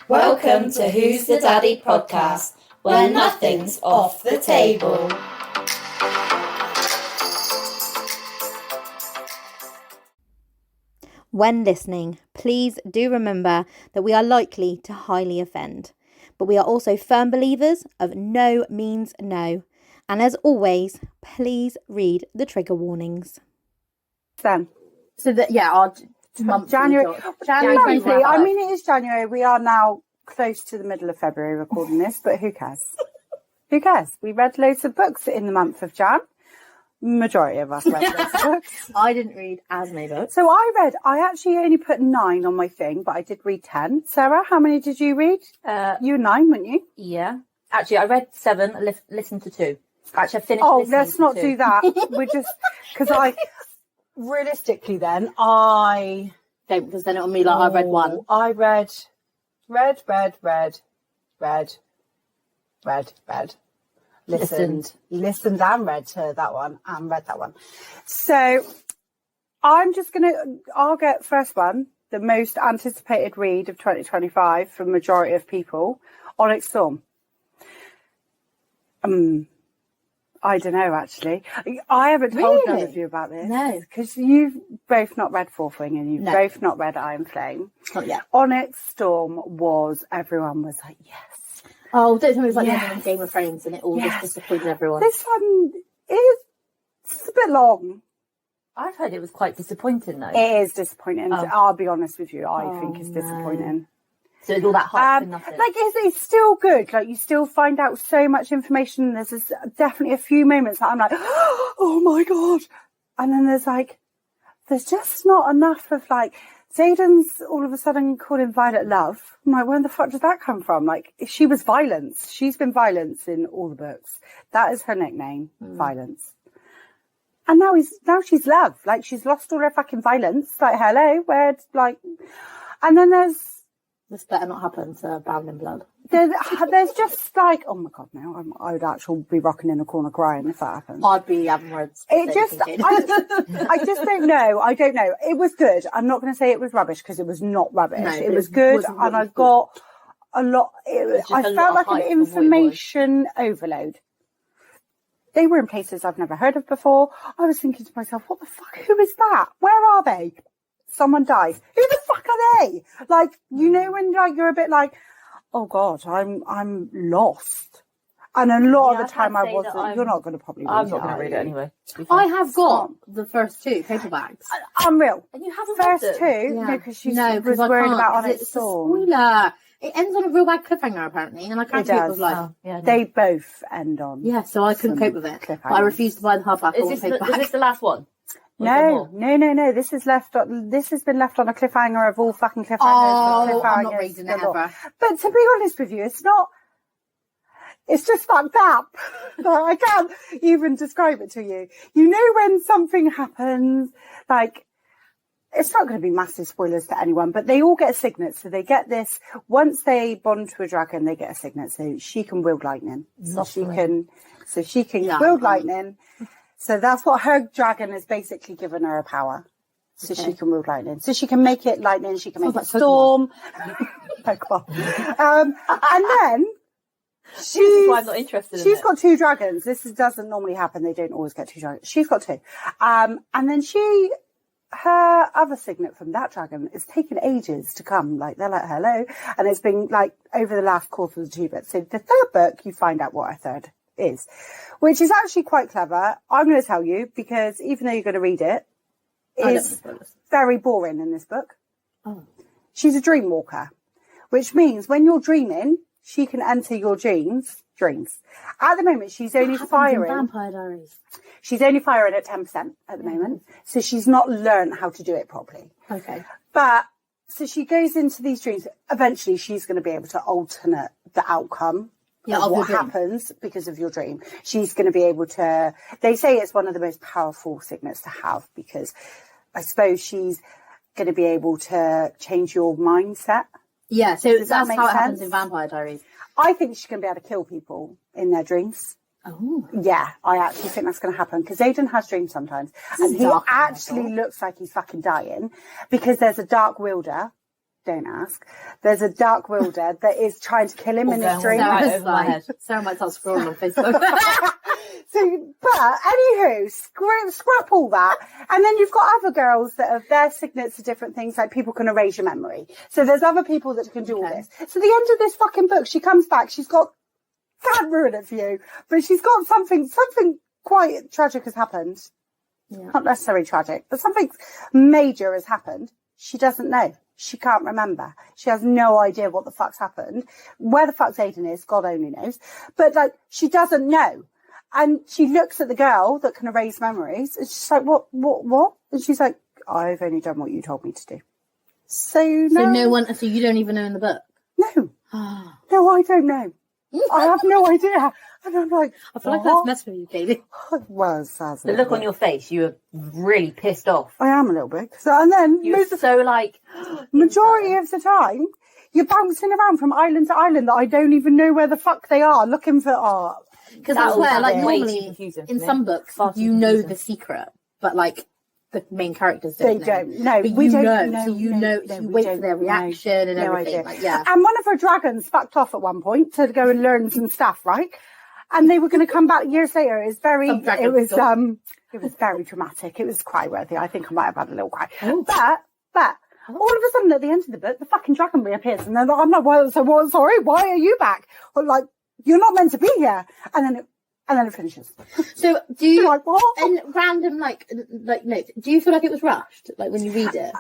Welcome to Who's the Daddy podcast, where nothing's off the table. When listening, please do remember that we are likely to highly offend, but we are also firm believers of no means no. And as always, please read the trigger warnings. Then, our January. Monthly. I wrap-up. mean, it is January. We are now close to the middle of February recording this, but who cares? Who cares? We read loads of books in the month of Jan. Majority of us read loads of books. I didn't read as many books. So I actually only put 9 on my thing, but I did read 10. Sarah, how many did you read? You were 9, weren't you? Yeah. Actually, I read 7, listened to 2. Actually, I finished Oh, listening let's to not 2. do that. We're just, because realistically then, Don't, because then it'll be like I read 1. I read. Listened and read to that one and read that one. So I'll get first one, the most anticipated read of 2025 for majority of people, Onyx Storm. I don't know, actually. I haven't told none of you about this. No. Because you've both not read Fourth Wing and you've No. both not read Iron Flame. Not yet. Onyx Storm everyone was like, yes. Oh, don't tell me it was like Yes. the Game of Thrones and it all Yes. just disappointed everyone. This one is a bit long. I've heard it was quite disappointing though. It is disappointing. Oh. I'll be honest with you. I Oh, think it's no. disappointing. So it's all that hype for nothing. Like it's still good. Like you still find out so much information. There's definitely a few moments that I'm like, oh my god, and then there's just not enough of like Zayden's all of a sudden calling Violet Love. I'm like, where the fuck did that come from? Like she was Violence. She's been Violence in all the books. That is her nickname, Violence. And now she's Love. Like she's lost all her fucking violence. Like hello, and then This better not happen to Bound in Blood. there's just like, oh my god, no, I would actually be rocking in the corner crying if that happened. I'd be having words. I just don't know. I don't know. It was good. I'm not going to say it was rubbish because it was not rubbish. No, it but was it good, wasn't what and you I got a lot. just I a lot felt of like hype an from what it was. information overload. They were in places I've never heard of before. I was thinking to myself, what the fuck? Who is that? Where are they? Someone died. Who the fuck are they? Like, you know, when like you're a bit like, oh god, I'm lost. And a lot of the time I wasn't. You're not going to probably read I'm not going to read it anyway. I have got the first 2 paperbacks. Unreal. And you haven't First read 2, them? no, because she No, was I worried can't, about 'cause Onyx it's a Storm. spoiler. It ends on a real bad cliffhanger apparently, and I can't It cope does. with life. Oh, yeah, no. They both end on. Yeah, so I couldn't Some cope with it. But I cliffhangers. refused to buy the hardback or Is paperback. this the last one? Or is there No. more? This has been left on a cliffhanger of all fucking cliffhangers. Oh, with I'm not cliffhangers reading it galore. ever. But to be honest with you, it's just fucked up. I can't even describe it to you. You know when something happens, like, it's not going to be massive spoilers to anyone, but they all get a signet. So they get this, once they bond to a dragon, they get a signet. So she can wield lightning. So she can wield lightning. So that's what her dragon has basically given her a power. So she can wield lightning. So she can make it lightning. She can make it storm. And then This is why I'm not interested in it. she's got 2 dragons. This doesn't normally happen. They don't always get 2 dragons. She's got 2. And then her other signet from that dragon is taken ages to come. Like, they're like, hello. And it's been like over the last course of the 2 books. So the 3rd book, you find out what her 3rd is, which is actually quite clever. I'm going to tell you because even though you're going to read it, it's very boring in this book. Oh. She's a dream walker, which means when you're dreaming, she can enter your dreams. At the moment, she's only firing. Vampire Diaries. She's only firing at 10% at the moment. So she's not learned how to do it properly. Okay. But so she goes into these dreams. Eventually, she's going to be able to alternate the outcome of what happens because of your dream. She's going to be able to, they say it's one of the most powerful signets to have because I suppose she's going to be able to change your mindset. Yeah, so Does that that's make how it sense? happens in Vampire Diaries. I think she's going to be able to kill people in their dreams. Oh. Yeah, I actually think that's going to happen because Aiden has dreams sometimes and he actually looks like he's fucking dying because there's a dark wielder don't ask. There's a dark wilder that is trying to kill him in his dream. Right over my head. Sarah might start scrolling on Facebook. But anywho, scrap all that. And then you've got other girls that have their signets are different things, like people can erase your memory. So there's other people that can do all this. So the end of this fucking book, she comes back, she's got, can't ruin it for you, but she's got something quite tragic has happened. Yeah. Not necessarily tragic, but something major has happened. She doesn't know. She can't remember. She has no idea what the fuck's happened. Where the fuck's Aiden is, God only knows. But like, she doesn't know. And she looks at the girl that can erase memories, and she's like, what? And she's like, I've only done what you told me to do. So you don't even know in the book? No. No, I don't know. I have no idea. And I'm like, I feel like that's messed with you, Katie. Well, the look on your face, you were really pissed off. I am a little bit. So, and then you were so like, majority of the time, you're bouncing around from island to island that I don't even know where the fuck they are, looking for because that's where, like, normally in some books, you know the secret, but like the main characters don't. They don't. No, we don't know. So you wait for their reaction and everything. Like, yeah. And one of her dragons fucked off at one point to go and learn some stuff, right? And they were going to come back years later. It was very dramatic. It was cry worthy. I think I might have had a little cry. Oh. But all of a sudden at the end of the book, the fucking dragon reappears, and then I'm like, well, so what? Sorry, why are you back? Or like, you're not meant to be here. And then it finishes. So do you, like, what? And random, like notes, do you feel like it was rushed? Like when you read it?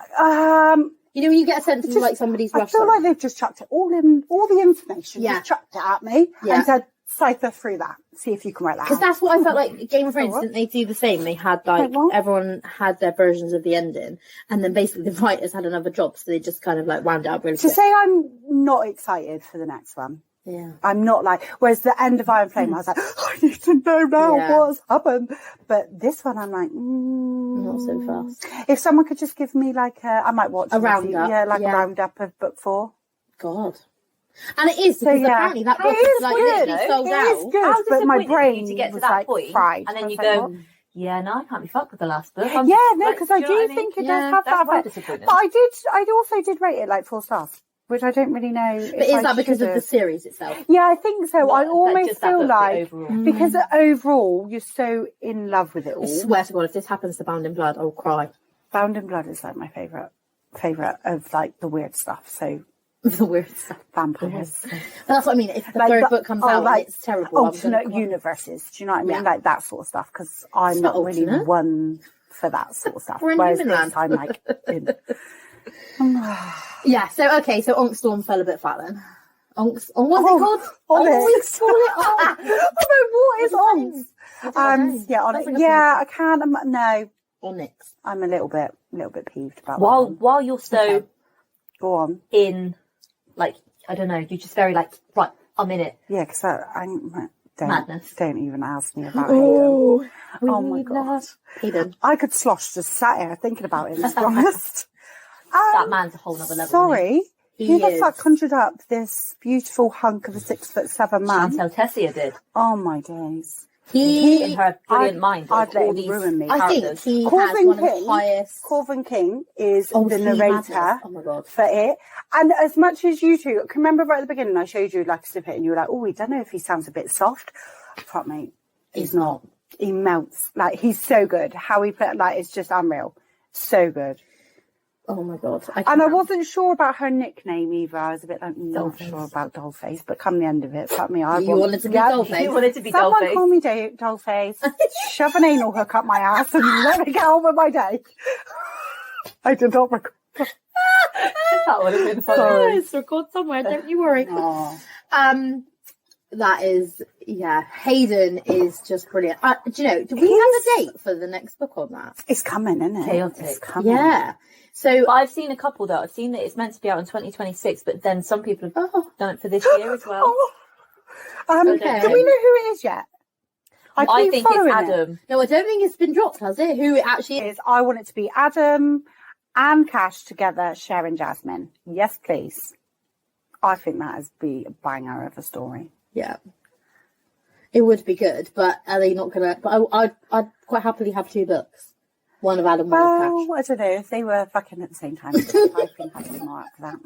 You know, when you get a sense of like somebody's rushed. I feel like they've just chucked it all the information, just chucked it at me and said, cipher through that. See if you can write that. Because that's what I felt like Game of Thrones, didn't they do the same? They had like everyone had their versions of the ending, and then basically the writers had another job, so they just kind of like wound it up really quick. To say I'm not excited for the next one. Yeah. I'm not like, whereas the end of Iron Flame, I was like, I need to know now what's happened. But this one, I'm like, not so fast. If someone could just give me like I might watch a roundup. A roundup of book 4. God. And it is, because apparently that book is like literally sold out. It is good, but my brain to get to was that like point, fried. and then you go, yeah, no, I can't be fucked with the last book. Because I do think it does have that effect. But I also did rate it like 4 stars. Which I don't really know. But is that because of the series itself? Yeah, I think so. I almost feel like, because overall, you're so in love with it all. I swear to God, if this happens to Bound in Blood, I will cry. Bound in Blood is like my favourite of like the weird stuff. So the weird stuff. Vampires. But that's what I mean. If the third book comes out and it's terrible, alternate universes. Do you know what I mean? Like that sort of stuff. Because I'm not really one for that sort of stuff. Whereas this, I'm like in. Yeah, so Onyx Storm fell a bit flat then. What's it called? Onyx. What is Onyx? Onyx. I can't. No. Onyx. I'm a little bit peeved about that. While you're so go on in, like, I don't know, you're just very like, right, I'm in it. Yeah, because madness. Don't even ask me about Hayden. Oh my God, Hayden. I could slosh just sat here thinking about him. To be honest. That man's a whole other level. Sorry, who the fuck conjured up this beautiful hunk of a 6'7" man? Chantal Tessia did. Oh my days. He in her brilliant mind. I'd let him ruin me. I think he has one of the highest. Corvin King is the narrator oh my God. For it. And as much as you two, can remember right at the beginning, I showed you like a snippet and you were like, oh, I don't know if he sounds a bit soft. Fuck mate, he's not. He melts. Like, he's so good. How he put, like, it's just unreal. So good. Oh my God. I wasn't sure about her nickname either. I was a bit like, not sure about Dollface, but come the end of it, fuck me. You wanted to be Dollface. You wanted to be Someone Dollface. call me Dollface. Shove an anal hook up my ass and let me get on with my day. I did not record. That would have been funny. Sorry. It's recorded somewhere, don't you worry. That is, Hayden is just brilliant. Do you know, do we have a date for the next book on that? It's coming, isn't it? Chaotic. It's coming. Yeah. So, but I've seen a couple though. I've seen that it's meant to be out in 2026, but then some people have done it for this year as well. Do we know who it is yet? I think it's Adam. No, I don't think it's been dropped, has it? Who it actually is? I want it to be Adam and Cash together sharing Jasmine. Yes, please. I think that would be a banger of a story. Yeah. It would be good, but are they not going to... But I'd quite happily have 2 books. One of Adam, one of Cash. Well, I don't know. If they were fucking at the same time, I think I'd be more up for that.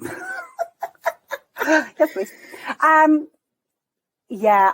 Yes, please. Yeah,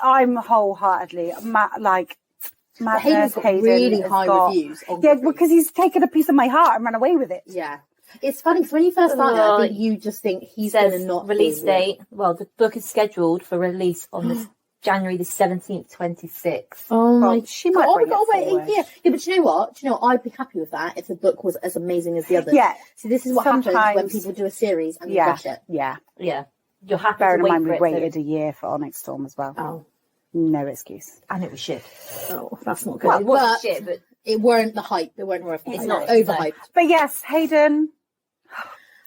I'm wholeheartedly Hayden's got really high reviews. Yeah, because he's taken a piece of my heart and run away with it. Yeah. It's funny because when you first started, I think you just think he's going to not release date. Well, the book is scheduled for release on this January the 17th, 26th. Oh my! She might bring it wait. forward. Yeah, but you know what? I'd be happy with that if the book was as amazing as the others. Yeah. So this is what happens when people do a series and you rush it. Yeah. Yeah. You're happy Bearing to in wait mind for we it. waited a year for Onyx Storm as well. Oh. No excuse. And it was shit. Oh, that's not good. Well, it wasn't shit, but it weren't the hype. It weren't worth it. It's not overhyped. But yes, Hayden.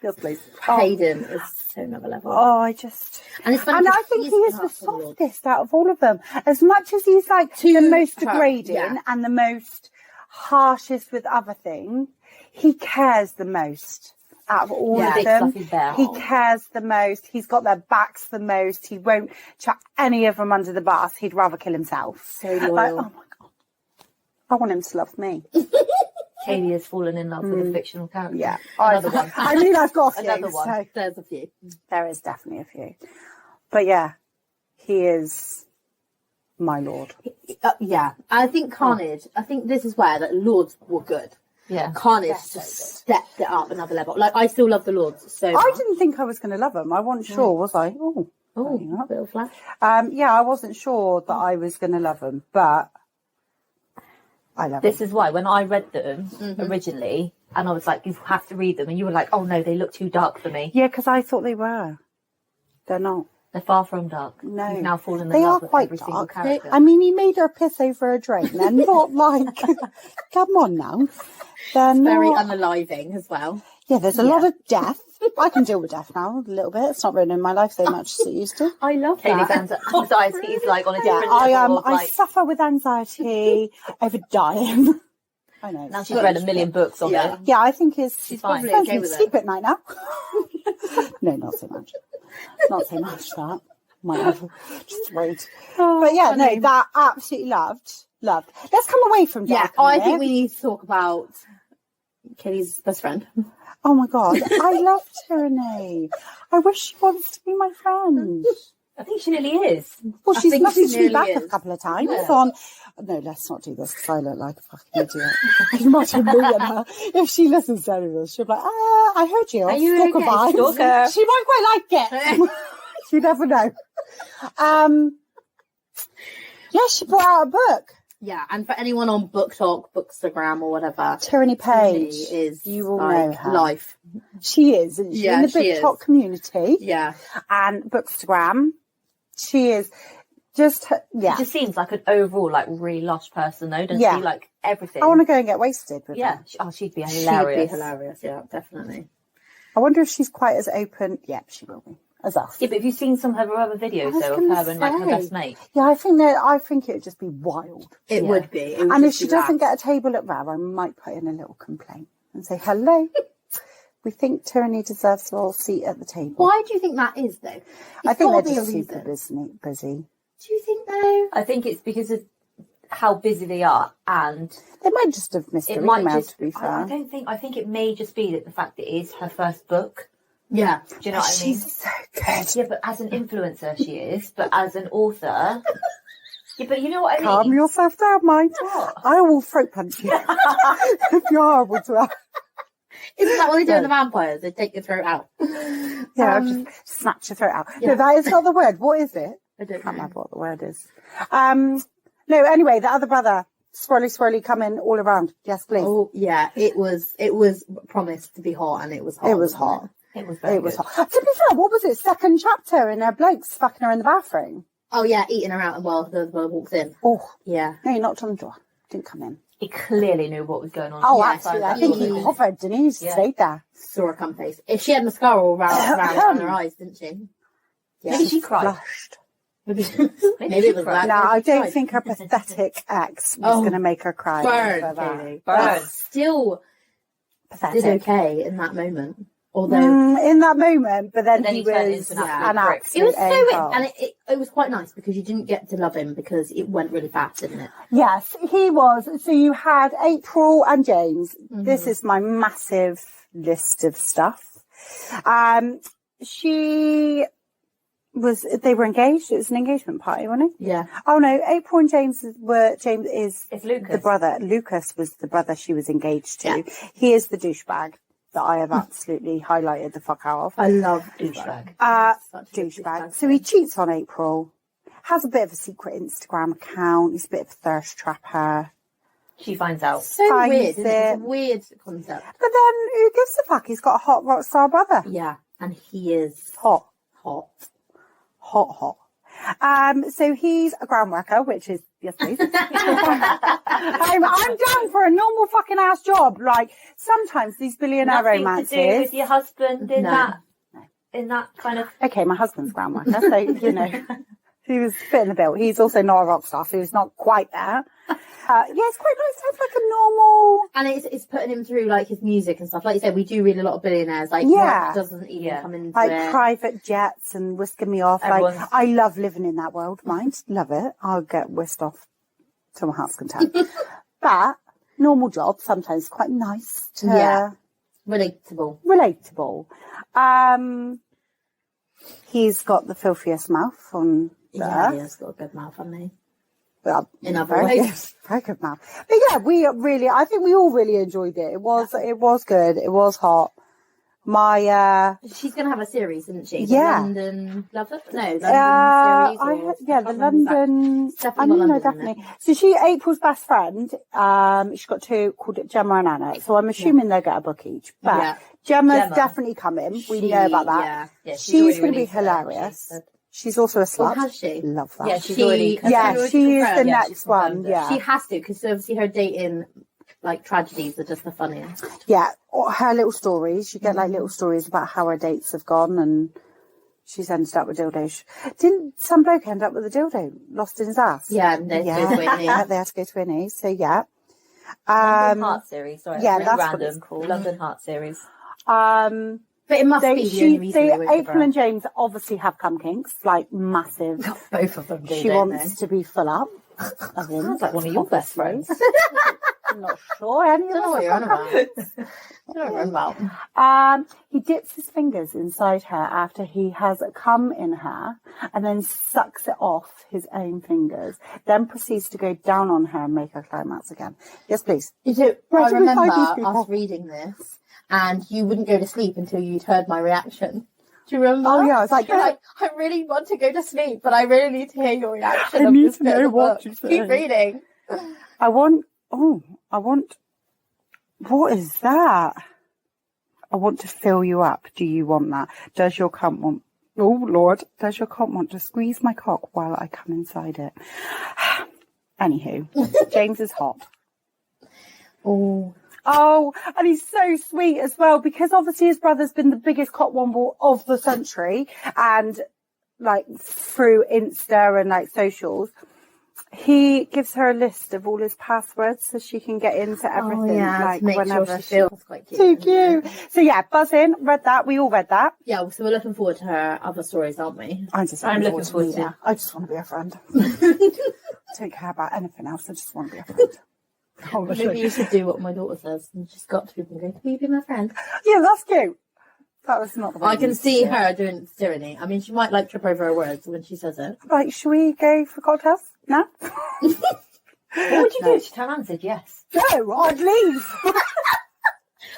Yes, please. Hayden is so another level. Oh, I just... And it's funny And I 'cause think he he is the softest out of all of them. As much as he's like the most degrading and the most harshest with other things, he cares the most out of all of them. He cares the most. He's got their backs the most. He won't chuck any of them under the bus. He'd rather kill himself. So loyal. Like, oh my God. I want him to love me. Katie has fallen in love with a fictional character. Yeah. Another one. I mean, I've got a few. Another one. So There's a few. there is definitely a few. But yeah, he is my lord. Yeah. I think Carnage, I think this is where that Lords were good. Yeah. Carnage just stepped it up another level. Like, I still love the Lords so much. I didn't think I was going to love him. I wasn't sure, was I? Oh, Oh, little flash. yeah, I wasn't sure that I was going to love him, but I love him. This is why when I read them originally, and I was like, you have to read them, and you were like, oh no, they look too dark for me. Yeah, because I thought they were. They're not. They're far from dark. No. You've now fallen in They are love with quite every single dark. character. I mean, he made her piss over a drain. They're not like, come on now. They're Very not. unaliving as well. Yeah, there's a lot of death. I can deal with death now a little bit. It's not ruining my life so much as it used to. I love Katie's that. anxiety is like on a Yeah, different level. of, I like, suffer with anxiety over dying. I know. now she's read a million books on it. Yeah, I think She's fine. Depends okay on with it. sleep at night now. No, not so much. Not so much that. Might have just wait. But yeah, no, that absolutely loved. Let's come away from Yeah, Jack. a I minute. think we need to talk about Katie's best friend. Oh my God, I love Tyranny. I wish she wants to be my friend. I think she nearly is. Well, she's think she messaged me nearly back is. a couple of times on. No, let's not do this because I look like a fucking idiot. I can imagine me and her. If she listens to any of this, she'll be like, I heard you. Are you Stalker okay? vibes." Stalker. She might quite like it. You never know. Yeah, she brought out a book. Yeah, and for anyone on Book Talk, Bookstagram, or whatever, Tyranny Page. is You will like know her. life. She is, isn't she? Yeah, In the she Book is. Talk community Yeah, and Bookstagram. She is just, yeah. She just seems like an overall, like, really lush person, though, doesn't Yeah. she? Like, everything. I want to go and get wasted with Yeah. her. She'd be she'd hilarious. be hilarious. Yeah, definitely. I wonder if she's quite as open. Yep, she will be. As us. Yeah, but have you seen some of her other videos, was though, of gonna her and, like, her say. best mate? Yeah, I think it would just be wild. It Yeah. would be. It would And if just she be doesn't that. get a table at Rav, I might put in a little complaint and say, hello, we think Tyranny deserves a seat at the table. Why do you think that is, though? I think gotta they're be a just super reason. busy. Do you think though? I think it's because of how busy they are, and They might just have missed it her might email, just. to be I fair. think it may just be that the fact that it is her first book. Yeah. Do you know what I mean? She's so good. Yeah, but as an influencer, she is. But as an author, yeah, but you know what I mean. Calm yourself down, mate. What? I will throat punch you if you're horrible to her. Isn't that what they do in the vampires? They take your throat out. Yeah, I'll just snatch your throat out. yeah. No, that is not the word. What is it? I don't Can't know. remember what the word is. No, anyway, the other brother, swirly coming all around. Yes, please. Oh yeah, it was promised to be hot, and it was hot. It was wasn't hot. It was very It was good. hot. To be fair, what was it? Second chapter in her blokes fucking her in the bathroom. Oh yeah, eating her out while the walked in. Oh, Yeah. no, he knocked on the door. Didn't come in. He clearly knew what was going on. Oh, Yeah, absolutely. so I think he he- hovered, didn't he? He just Yeah. stayed there. Saw her cum face. If she had mascara all around her eyes, didn't she? Yeah. Maybe she cried. Flushed. Maybe Maybe it was cried. that. No, Maybe I she don't cried. think her pathetic ex was Oh, going to make her cry. Burn, for that. Katie. Burn. But still Pathetic. did okay in that moment. Although in that moment, but then, then he he turned was into an an absolute it was so weird, a-hole. and it was quite nice because you didn't get to love him because it went really fast, didn't it? Yes, he was. So you had April and James. This is my massive list of stuff. They were engaged. It was an engagement party, wasn't it? Yeah. Oh no, April and James is It's Lucas. the brother. Lucas was the brother she was engaged to. Yeah. He is the douchebag that I have absolutely highlighted the fuck out of. I love Douchebag. Such a Douchebag. So he cheats on April, has a bit of a secret Instagram account, he's a bit of a thirst trapper. She finds out. So Finds weird, isn't it? It's a it. weird concept. But then who gives a fuck? He's got a hot rock star brother. Yeah, and he is Hot. hot. So he's a ground worker, which is, yes please. I'm down for a normal fucking ass job. Like, sometimes these billionaire Nothing romances. to do with your husband in No. that kind of. Okay, my husband's ground worker, so, you know, he was fitting the bill. He's also not a rock star, so he's not quite there. Yeah, it's quite nice to have like a normal. And it's putting him through like his music and stuff. Like you said, we do read a lot of billionaires. Like Yeah. work doesn't even come into Like it. private jets and whisking me off. Everyone's- Like, I love living in that world, mind. Love it. I'll get whisked off to my heart's content. But normal job, sometimes quite nice to Yeah. Relatable. He's got the filthiest mouth on Yeah, there. he has got a good mouth, hasn't he? Well, In other very ways. good, very good mouth. But yeah, I think we all really enjoyed it. It was good. It was hot. My, She's going to have a series, isn't she? Yeah. The London Lover? No, London series. the can't remember London. exactly. Definitely I got know, London in definitely. So April's best friend. She's got two called Gemma and Anna. So I'm assuming they'll get a book each. But Yeah. Gemma's definitely coming. We know about that. Yeah. She's going to be hilarious. She's also a slut. Or has she? Love that. Yeah, she's She- already. Yeah, already she is confirmed. the Yeah, next she's one. confirmed it. Yeah. She has to, because obviously her dating like tragedies are just the funniest. Yeah, or her little stories. You get like little stories about how her dates have gone, and she's ended up with dildos. Didn't some bloke end up with a dildo lost in his ass? Yeah, and they Yeah, go to Whitney. they had to go to Whitney. So yeah, London Heart series. Sorry, yeah, really that's what random. it's called. London Heart series. But it must be the only reason they went with April her. and James obviously have cum kinks, like massive. Both of them do, She don't wants to be full up. Of him, Sounds like one of your best obviously. friends. I'm not sure any of I don't know us what you're have on cum about. kinks. I don't know what about. He dips his fingers inside her after he has come in her and then sucks it off his own fingers, then proceeds to go down on her and make her climax again. Yes, please. You know, I Right, so remember beside these people. us reading this, and you wouldn't go to sleep until you'd heard my reaction. Do you remember? Oh, yeah, I was like, You're like, I really want to go to sleep, but I really need to hear your reaction. I of need this to bit of know the what book. you say. Keep reading. What is that? I want to fill you up. Do you want that? Does your cunt want, oh Lord, does your cunt want to squeeze my cock while I come inside it? Anywho, James is hot. Oh, and he's so sweet as well, because obviously his brother's been the biggest cockwomble of the century, and like through Insta and like socials, he gives her a list of all his passwords so she can get into everything. Like to make whenever sure she feels quite cute. too cute. So yeah, buzz in, read that. We all read that. Yeah, so we're looking forward to her other stories, aren't we? I'm looking forward to it. I just want to be a friend. Don't care about anything else. I just want to be a friend. Oh, Maybe you should do what my daughter says and just go up to people and go, "Will you be my friend?" yeah, that's cute. That was not the way I you can used see to do it. her doing tyranny. I mean, she might like trip over her words when she says it. Like, should we go for cocktails? No? What would you do if she turned around and said yes? No, I'd leave.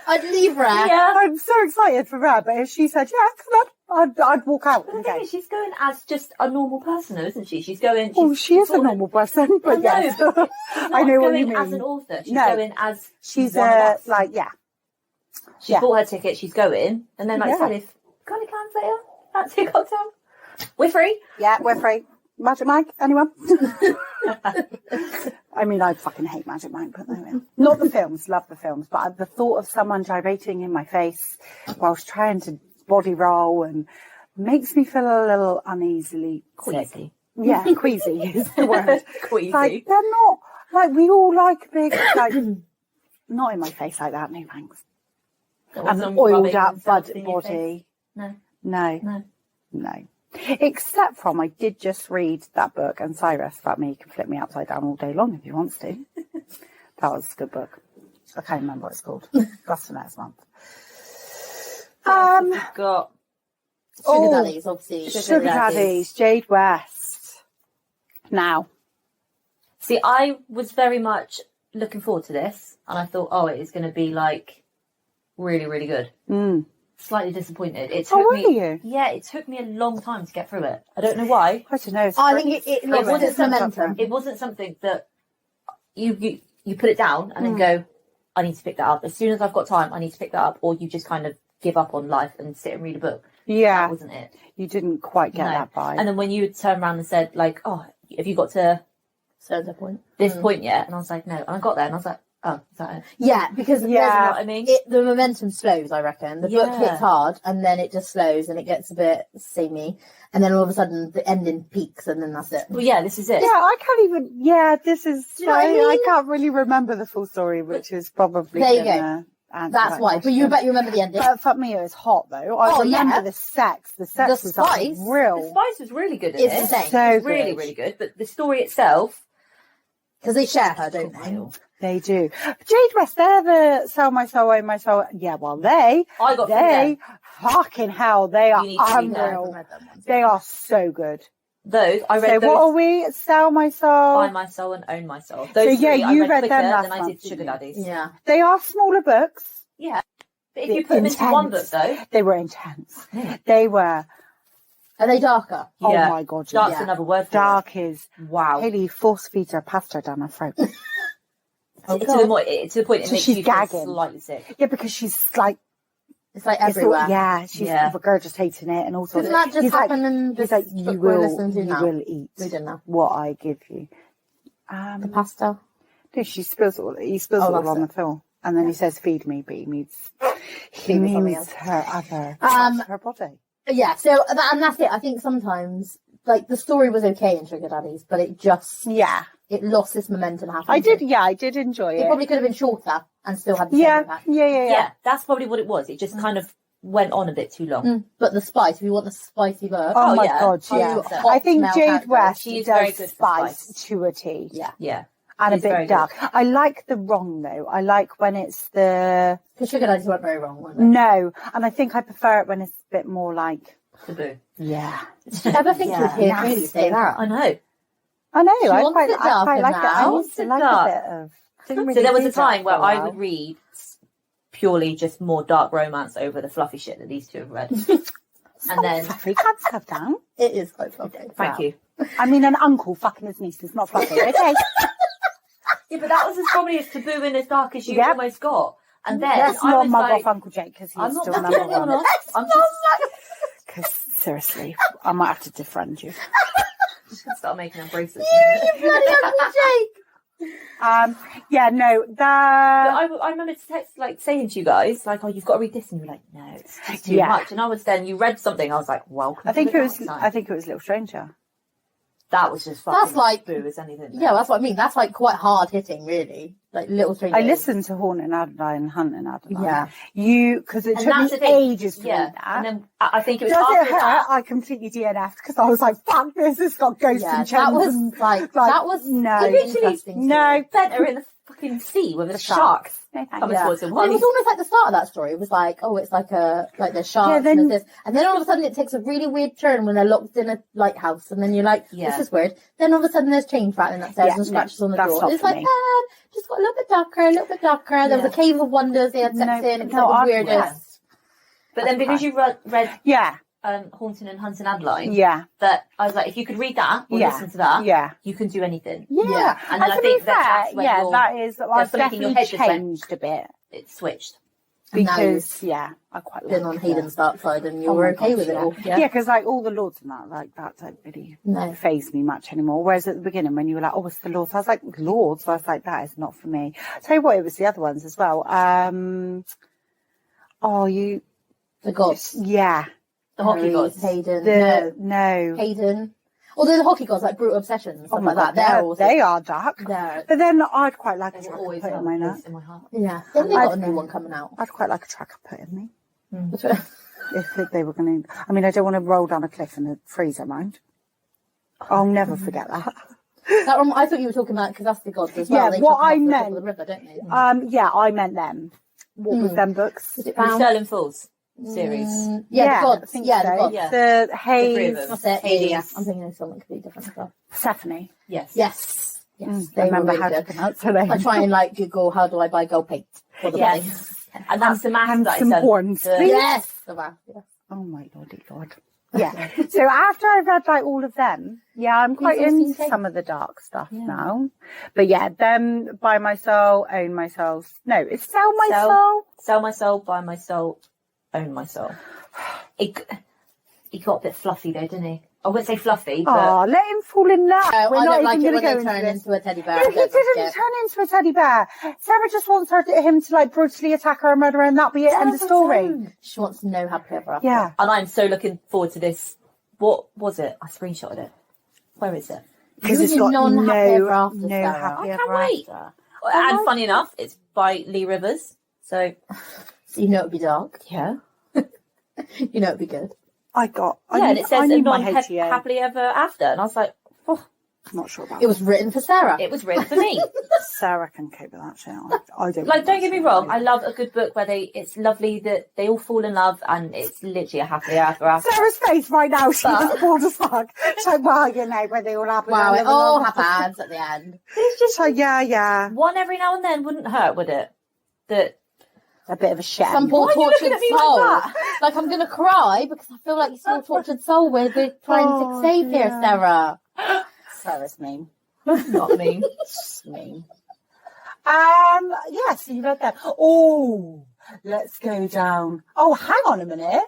I'd leave her. Yeah. I'm so excited for her, but if she said, yeah, come on, I'd walk out The and thing go. is, she's going as just a normal person, though, isn't she? She's going. Well, she is a normal person, but yes. I know what you mean. As an author, she's No. going as She's one of us. like, yeah. She bought her ticket. She's going, and then like Yeah. said, if got any plans later? Fancy a cocktail? We're free. Yeah, we're free. Magic Mike, anyone? I mean, I fucking hate Magic Mike, but there we are. Not the films, love the films, but the thought of someone gyrating in my face whilst trying to body roll and makes me feel a little uneasily sick. Queasy. Yeah, queasy is the word. Queasy. Like, they're not, like, we all like big, like, not in my face like that, no thanks. an some oiled rubbing up themselves bud in your body. No. No. Except from, I did just read that book, and Cyrus about me can flip me upside down all day long if he wants to. That was a good book. I can't remember what it's called. That's for next month. We've got Sugar Daddies, obviously. Sugar Daddies, Jade West. Now. See, I was very much looking forward to this, and I thought, oh, it is going to be like really, really good. Slightly disappointed. It took were me. you? Yeah, it took me a long time to get through it. I don't know why. I don't know. I think it lost wasn't its momentum. It wasn't something that you put it down and then go, I need to pick that up. As soon as I've got time, I need to pick that up. Or you just kind of give up on life and sit and read a book. Yeah. That wasn't it. You didn't quite get No. that vibe. And then when you turned around and said, like, oh, have you got to Certain point. this point yet? And I was like, no. And I got there and I was like, oh, is that it? Yeah, because Yeah. You know what I mean? the momentum slows, I reckon. The book Yeah. hits hard and then it just slows and it gets a bit samey. And then all of a sudden the ending peaks and then that's it. Well, yeah, this is it. Yeah, I can't even. Yeah, this is. you know what I mean? I can't really remember the full story, which is probably. There you go. gonna answer That's that why. But you question. bet you remember the ending. But fuck me, it was hot though. I Oh, remember yeah. the sex. The sex The was spice. The real. spice was really good in It's it. insane. So It was really, good. really good. But the story itself, Because they share her, don't they? They do. Jade West, they're the sell my soul, own my soul. Yeah, well, I got through them. fucking hell, they are You need to read them. unreal. They are so good. Those, I So read what are those, we? Sell my soul. Buy My Soul and Own My Soul. Those yeah, three I you read read quicker them last than I month, did Sugar didn't you? Daddies. Yeah. They are smaller books. Yeah. But if you put them into one book, though, They were intense. Yeah. They were. Are they darker? Oh yeah. my god, Dark's yeah. another word for Dark is. it. Wow. Haley force feeds her pasta down her throat. To the point it So makes she's you feel gagging. slightly sick. Yeah, because she's like. It's like It's all- everywhere. yeah, she's Yeah. regurgitating it and all sorts. Doesn't that just He's like- happen in He's this like, book you we're will, listening to you now? will eat We don't know. what I give you. The pasta. No, he spills it Oh, all that's on it. the floor, and then he says, "Feed me," but he means Feed me something else. her other Um, parts of her body. Yeah, so and that's it. I think sometimes, like, the story was okay in Sugar Daddies, but it just, Yeah, it lost its momentum halfway I did. through. Yeah, I did enjoy It it. probably could have been shorter and still had the same Yeah, impact. yeah. Yeah, that's probably what it was. It just kind of went on a bit too long. But the spice, if you want the spicy book, Oh, my yeah. god, Two yeah. hot I think male Jade characters. West She's does very good for spice spice. to a T. yeah. Yeah. And She's a very bit dark. I like the wrong though. I like when it's the Because Sugar Daddies weren't very wrong, were they? no, and I think I prefer it when it's a bit more like Taboo. yeah. I never think you'd hear nasty. Katie say that. I know. I know. She I wants quite, it I quite darker like it. I now. used to Wants it like dark. a bit of. Didn't So really there was do a time that where for a I while. would read purely just more dark romance over the fluffy shit that these two have read. And then, Fluffy, can't have down. It is quite fluffy. thank you. I mean, an uncle fucking his niece is not fluffy. Okay. Yeah, but that was as probably as taboo and as dark as you Yep. almost got. And then Let's I not was mug like, off Uncle Jake because I'm he's not still mugging number anyone one. off. I'm just Because seriously, I might have to defriend you. gonna start making them bracelets. Bloody Uncle Jake! Yeah, no, But that. I remember saying to you guys, like, oh, you've got to read this, and you were like, no, it's just too Yeah. much. And I was then, you read something, I was like, welcome. I think to it the was. dark side. I think it was Little Stranger. That was just fucking That's like- taboo as anything. Yeah, that's what I mean. That's like quite hard hitting, really. Like Little Stranger. I listened to Horn and Adeline and Hunt and Adeline. Yeah. Because it And took that's me the thing. ages to Yeah, read that. and then I think it was Does it after hurt? that. I completely DNF'd because I was like, fuck this, it's got ghosts Yeah, and that chains was and, like, that was no. an interesting No. story. Sent her in the fucking sea with a shark. shark No, thank coming you. towards her. Well, it was almost like the start of that story. It was like, oh, it's like there's sharks Yeah, then- and there's this. And then all of a sudden it takes a really weird turn when they're locked in a lighthouse. And then you're like, Yeah. this is weird. Then all of a sudden there's chains rattling upstairs Yeah, and scratches on the that's door. not It's for like, me. just got a little bit darker, a little bit darker. There was a cave of wonders they had sex No, in. It was no, like the I- weirdest. But then because you read Yeah, Haunting and Hunt and Adeline, yeah, that I was like, if you could read that or Yeah. listen to that, yeah. you can do anything. Yeah, Yeah. And then I to think be that's fair, when yeah, you're- that is. I've something in your definitely head just went- changed a bit It switched. And now because I quite Been like on it. Hayden's dark side and you Oh were my okay gosh, with it yeah. all. Yeah, because like all the lords and that don't really No. faze me much anymore. Whereas at the beginning, when you were like, "Oh, it's the lords," I was like, "Lords," I was like, "That is not for me." Tell you what, it was the other ones as well. The gods. Yeah, The hockey gods. Hayden. the No. no. Hayden. Although the hockey girls, like Brutal Obsessions and stuff like that, they're also... They are dark. They're... But then I'd quite like a They will tracker always put have in my a neck. place in my heart. Yeah. Then they got a new one coming out. I'd quite like a tracker put in me. That's right. If they were going to... I mean, I don't want to roll down a cliff in a freezer, mind. I'll never forget that. I thought you were talking about, because that's the gods as well. Yeah, They what chuck I them off meant... the river, don't they? Yeah, I meant them. What was them books? Is it The Bound? Sterling Falls series. Yeah, the gods. I think Yeah, so. the gods. Yeah. The The Haze, three of them. That's it. Hades. Yeah. I'm thinking of something completely different as well. Persephone. Yes. Yes. Yes. I They were remember really how to good. pronounce her name. I try and like Google how do I buy gold paint for the wedding. Yes. And that's the mask And that I some sent. horns, The- please. Yes. The mask, yes. Oh my lordy lord. Yeah. So after I've read like all of them, yeah, I'm quite You've seen into Kate? some of the dark stuff now. But yeah, them Buy My Soul, Own My Soul. No, it's Sell My Soul. Sell my soul, buy my soul, own my soul. He got a bit fluffy though, didn't he? I wouldn't say fluffy, but Oh, let him fall in love. We're I not don't like even it going to when go they turn into this. into a teddy bear. No, I he don't like didn't it. turn into a teddy bear. Sarah just wants him to like brutally attack her and murder her, and that'll be it. End of story. She wants to know how to play ever after. Yeah. and I'm so looking forward to this. What was it? I screenshotted it. Where is it? Because it's Really got non-happy ever no after, Sarah. happy I ever can't wait. after. And funny enough, it's by Lee Rivers. So So you know it'd be dark. yeah, You know it'd be good. and it says I a need my non HEA. happily ever after, and I was like, oh, I'm not sure about It was written for Sarah. it was written for me. Sarah can cope with that shit. I don't. Like, don't get me wrong, I love a good book where it's lovely that they all fall in love and it's literally a happily ever after. Sarah's face right now, she's bored as fuck. She's like, well, you know, where they all happen. Wow, it all happens at the end. It's just So yeah. one every now and then wouldn't hurt, would it? That A bit of a shit. Some poor Why are you looking tortured at me like soul. that? Like I'm gonna cry because I feel like you saw a tortured soul. We're trying to save here, Sarah. Sarah's mean. not me. It's mean. Yes, you read that. Oh, let's go down. Oh, hang on a minute.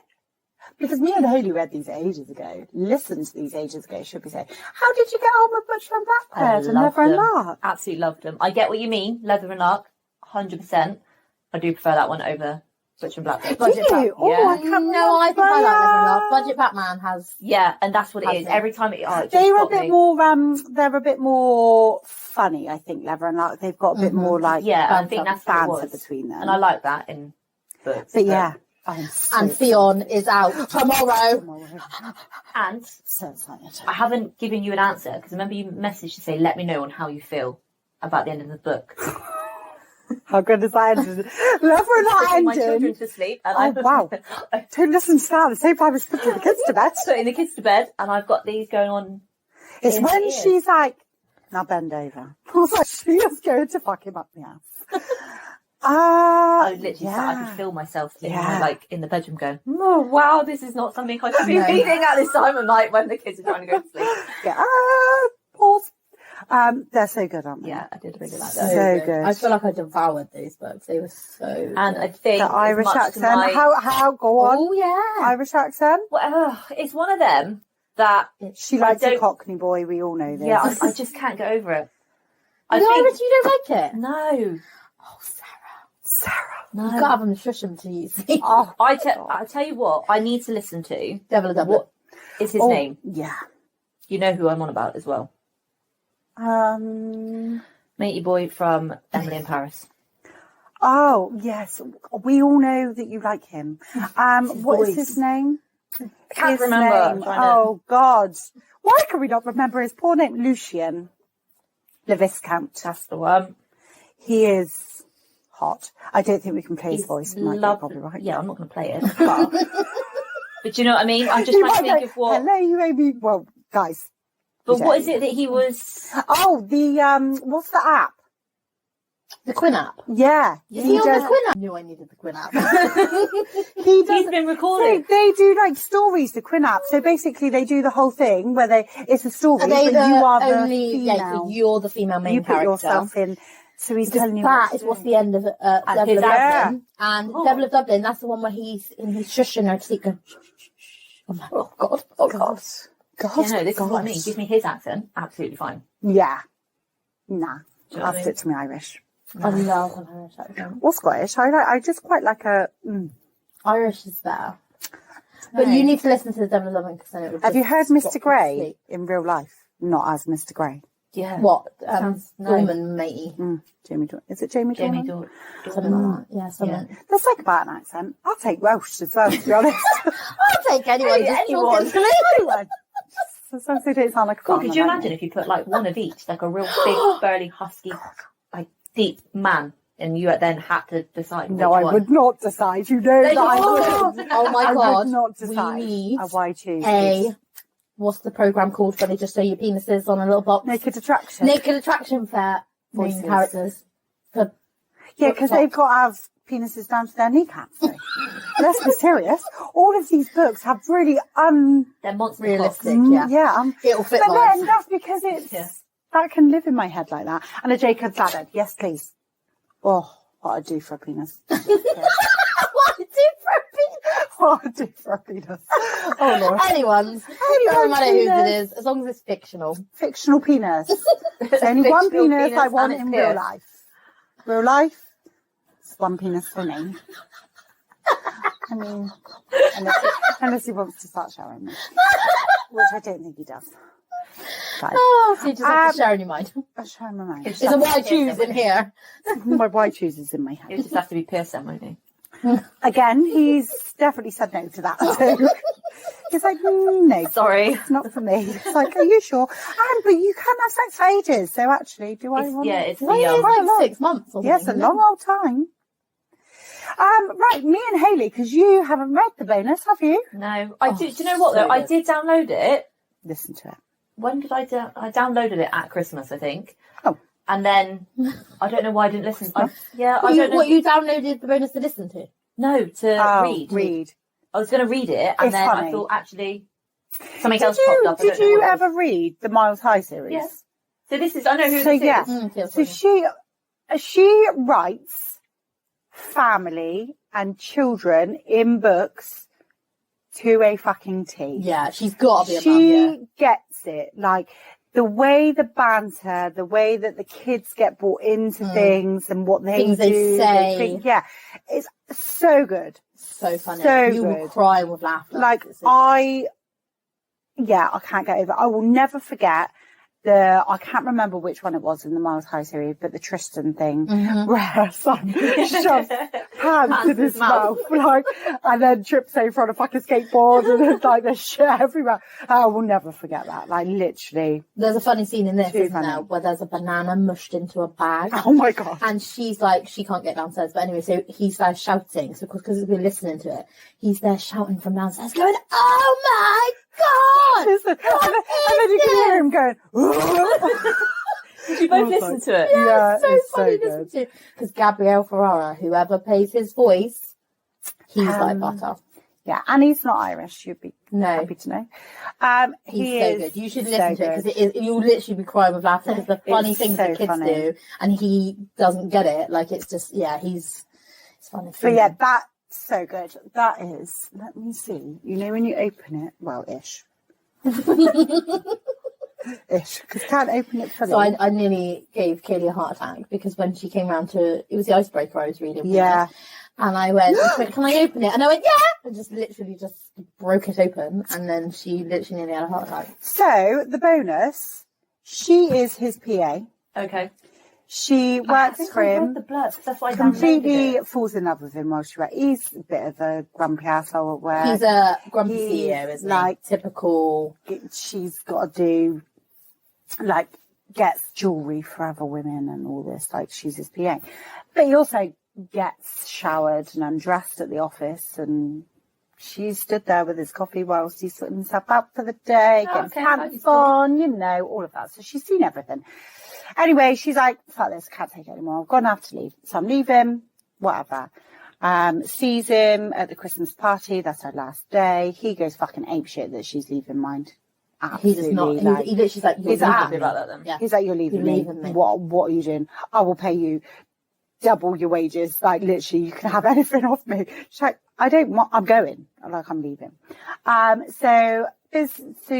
Because me and Haley read these ages ago. Listened to these ages ago, should we say. How did you get on with Butcher and Blackbird and loved Never and them. Lark? Absolutely loved them. I get what you mean, Leather and Lark, 100%. I do prefer that one over Butch and Blackbird. Do you? Oh, Yeah. I can't No, I think I like remember. Never Enough. Budget Batman has. Yeah, and that's what it Has is. it? Every time it just They were a got bit me. more, they're a bit more funny, I think, Leather and Lark. They've got a bit more like Yeah, I banter, think that's what it banter was. between them. And I like that in books. But yeah, I'm so And Theon is out tomorrow. And so excited. I haven't given you an answer because remember you messaged to say, let me know on how you feel about the end of the book. How good is that ending? Leather and Lark Putting my children ending. to sleep. And Oh, wow. Don't listen to that at the same time as putting the kids to bed. Putting the kids to bed, and I've got these going on. It's in my when ears. she's like, now bend over. I was like, she is going to fuck him up the ass. I literally, yeah. I could feel myself in, Yeah. like in the bedroom going, oh wow, this is not something I should be No. reading at this time of night when the kids are trying to go to sleep. Yeah. Pause. They're so good, aren't they? Yeah, I did really like So that. good. I feel like I devoured these books. They were so. And I think The as Irish much to accent. my- How, go on. Oh yeah. Irish accent. Well, it's one of them that She likes a don't- Cockney boy, we all know this. yeah, I just can't get over it. I No, think but you don't like it. no, Oh, Sarah. Sarah. no. You've got to have a nutrition to use. Oh, I tell you what, I need to listen to. Devil of Dublin. What is his oh, name? yeah. You know who I'm on about as well. Matey boy from Emily in Paris. Oh, yes. We all know that you like him. What is voice. his name? I can't His remember. I'm name. trying to- Oh, God. Why can we not remember his poor name? Lucian. Le Viscount. That's the one. He is hot. I don't think we can play his He's voice. Might be lovely. probably right. Yeah, I'm not going to play it. But do you know what I mean? I'm just You trying to might think go, of what. Hello, you made me. Well, guys. But what is it that he was? Oh, the what's the app? The Quinn app. Yeah, Is he on the Quinn app? I knew I needed the Quinn app. He does. He's been recording. They do like stories, the Quinn app. So basically, they do the whole thing where it's a story, Are they but you are the only? female. Yeah, so you're the female main You put character. yourself in. So he's Because telling you that what is to what's do. the end of Devil his of app. Dublin. And Oh. Devil of Dublin, that's the one where he's shushing her to sleep going, shh, shh, shh, shh. I'm like, oh God, oh God. God. Yeah, no, this is what I mean. Give me his accent. Absolutely fine. Yeah. Nah. Do you know I'll what I stick to my Irish. I love an Irish accent. Or Scottish. I just quite like a. Irish is better. But you need to listen to the Devil Loving because then it would. Have you heard just Mr. drop Grey you to sleep. in real life? Not as Mr. Grey. Yeah. What? Sounds Dorman matey. Jamie Dornan. Is it Jamie Jamie Dornan? Something like that. Yeah, something. That's like about an accent. I'll take Welsh as well, to be honest. I'll take anyone. Just anyone. talking to me. Anyone. Sometimes they don't sound like a God, farmer, could you don't imagine they? if you put like one of each, like a real big, burly, husky, like deep man, and you then had to decide No, which I one? would not decide. You know that I would. Oh my I god. would not We decide. need Why choose? what's the program called where they just show your penises on a little box? Naked Attraction. Naked Attraction for main Voices. characters. For Yeah, because they've got to have penises down to their kneecaps. So. Let's be serious. All of these books have really They're monster realistic, cocks. yeah. It'll fit But life. then that's because it's that can live in my head like that. And a Jacob's ladder, yes, please. Oh, what I'd do for a penis. What do for a penis? What I'd do for a penis. Oh Lord. Anyone's. Doesn't matter whose it is, as long as it's fictional. Fictional penis. There's only one Fictional penis I penis want and in it's real pierced. life. Real life, it's one penis for me. I mean, unless he wants to start showering me, which I don't think he does. But Oh, so you just have to share in your mind. I'll show him around. There's a why choose in here. My why chooses in my It head. would just have to be pierced then, won't it? Again, he's definitely said no to that too. He's like, no, Sorry. it's not for me. It's like, are you sure? But you can have sex for ages. So actually, do I It's, want yeah, to? it's the Well, yeah, quite it's long. like 6 months or Yes, a something. long old time. Right, me and Hayley, because you haven't read the bonus, have you? No, I do. Do you know what though? so I good. did download it. Listen to it. When did I I downloaded it at Christmas, I think. Oh. And then I don't know why I didn't listen. I What, don't know. you downloaded the bonus to listen to? No, to read. I was going to read it, and It's then funny. I thought actually something Did else popped up. I you, don't did know you what it was. ever read the Miles High series? Yes. So this is. I know who So, this yeah. is. Feels So funny. she writes family and children in books to a fucking T. Yeah, she's got to be a She mum, yeah. gets it. Like the way the banter, the way that the kids get brought into things and what they Things do, they say. it's so good. So funny. So you good. will cry with laughter. Like I can't get over it. I will never forget I can't remember which one it was in the Miles High series, but the Tristan thing where her son shoves pants in his mouth, like, and then trips over on a fucking skateboard and there's like there's shit everywhere. I will never forget that. Like literally. There's a funny scene in this, Too isn't funny. there, where there's a banana mushed into a bag. Oh my god. And she's like, she can't get downstairs. But anyway, so he's there shouting. So because we're listening to it, he's there shouting from downstairs, going, "Oh my god!" Listen, and then you can hear him going. Did you both listen to it? Yeah, so it's funny so to listen good. to. Because Gabrielle Ferrara, whoever plays his voice, he's like butter. Yeah, and he's not Irish. You'd be No. happy to know. He's He so is good. You should so listen to it good. because you'll literally be crying with laughter because the funny It's things so that kids funny. do, and he doesn't get it. Like it's just, it's funny. But yeah, that's so good. That is. Let me see. You know when you open it, well, ish. Ish, because can't open it fully. So I nearly gave Kaylee a heart attack because when she came round to, it was the icebreaker I was reading. wasn't Yeah. it? And I went, "Can I open it?" And I went, "Yeah," and just literally just broke it open, and then she literally nearly had a heart attack. So the bonus, she is his PA. Okay. She I works think for I read him. the blurb. That's why I downloaded Completely it. falls in love with him while she works. He's a bit of a grumpy asshole at work. He's a grumpy he's CEO, isn't like- he? Typical. She's got to do, like, gets jewellery for other women and all this. Like, she's his PA. But he also gets showered and undressed at the office, and she stood there with his coffee whilst he's sorting himself out for the day, getting okay, pants that's on, all of that. So she's seen everything. Anyway, she's like, fuck this, can't take it anymore. I'm going to have to leave. So I'm leaving, whatever. Sees him at the Christmas party. That's her last day. He goes fucking apeshit that she's leaving mind. He does not. Like, He literally's like, "You're he's leaving happy me." about that then. Yeah. he's like, you're leaving, You're leaving me. What are you doing? I will pay you double your wages. Like, literally, you can have anything off me. She's like, I don't want, I'm going. I'm leaving. So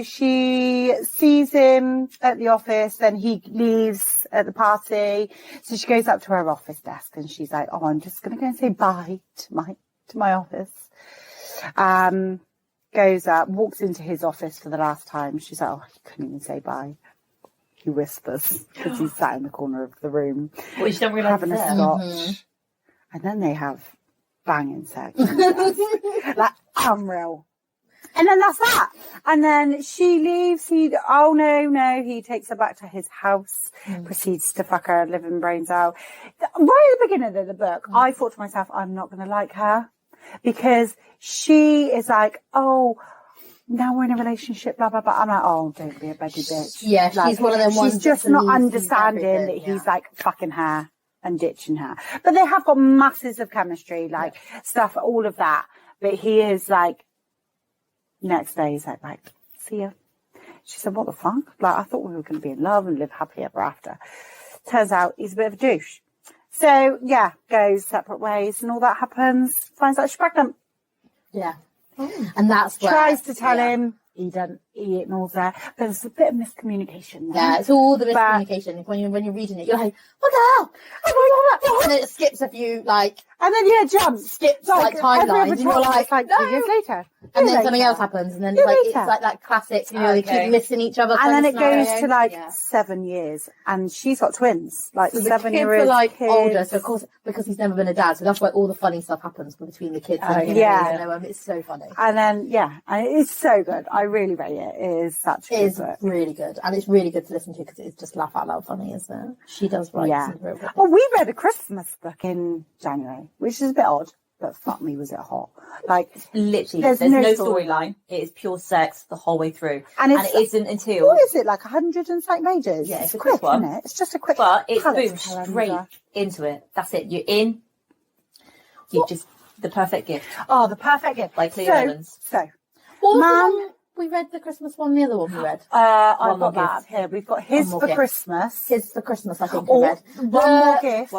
she sees him at the office, then he leaves at the party. So she goes up to her office desk and she's like, I'm just going to go and say bye to my office. goes up, walks into his office for the last time. She's like, oh, he couldn't even say bye. He whispers because he's sat in the corner of the room Well, you don't realise having a it's there. scotch. And then they have banging sex. Like, unreal. And then that's that. And then she leaves. He takes her back to his house, proceeds to fuck her living brains out. Right at the beginning of the book, I thought to myself, I'm not going to like her because she is like, oh, now we're in a relationship, blah, blah, blah. I'm like, oh, don't be a beddy bitch. Yeah, she's like, one of them ones. She's just not understanding that he's like fucking her and ditching her. But they have got masses of chemistry, like stuff, all of that. But he is like, next day he's like, right, see ya. She said, what the fuck? Like, I thought we were going to be in love and live happy ever after. Turns out he's a bit of a douche. So, yeah, goes separate ways and all that happens. Finds out she's pregnant. Yeah. And that's where... Tries to tell him. He ignores her. But there's a bit of miscommunication there. Yeah, it's all the miscommunication. When you're reading it, you're like, what the hell? Oh, and then it skips a few, like... And then, jumps. Skips, like, timelines. And you're like, like no. 2 years later. And then something else happens. And then it's like that classic, they keep missing each other. And then it goes to, 7 years. And she's got twins. Like, so 7-year-old kids are, older. So, of course, because he's never been a dad. So that's why all the funny stuff happens between the kids. It's so funny. And then, and it's so good. I really rate it. It is such a good book. Really good. And it's really good to listen to because it's just laugh out loud funny, isn't it? She does write some real good. Well, we read a Christmas book in January, which is a bit odd, but fuck me, was it hot. Like, literally, there's no storyline. It is pure sex the whole way through. And it isn't until... What is it, like 100 and something pages? Yeah, it's a quick one. Isn't it? It's just a quick... But it's boom, straight into it. That's it. You're in. Just... The perfect gift. Oh, the perfect gift. By Cleo Evans. What was the one we read, the Christmas one, the other one we read? I've got that up here. We've got His for Christmas. His for Christmas, I think we read. One more gift.